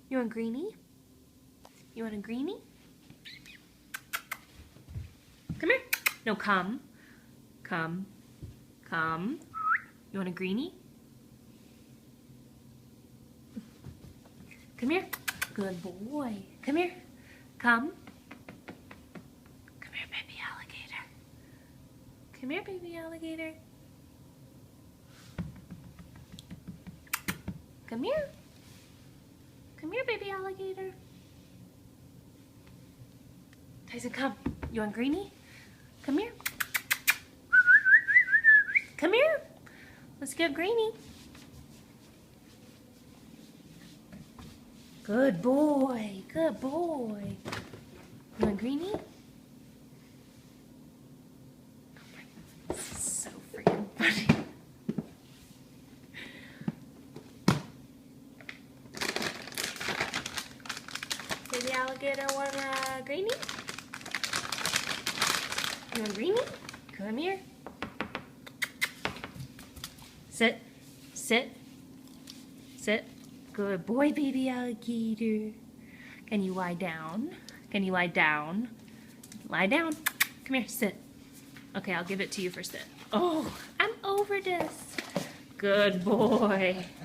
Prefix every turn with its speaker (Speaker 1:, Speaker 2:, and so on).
Speaker 1: You want greenie? You want a greenie? Come here. No, come. Come. Come. You want a greenie? Come here. Good boy. Come here. Come. Come here, baby alligator. Come here, baby alligator. Come here. Come here, baby alligator. Tyson, come. You want greenie? Come here. Come here. Let's get greenie. Good boy. Good boy. You want greenie? This is so freaking funny. Baby alligator want a greenie? You want greenie? Come here. Sit. Sit. Sit. Good boy, baby alligator. Can you lie down? Can you lie down? Lie down. Come here, sit. Okay, I'll give it to you for sit. Oh, I'm over this. Good boy.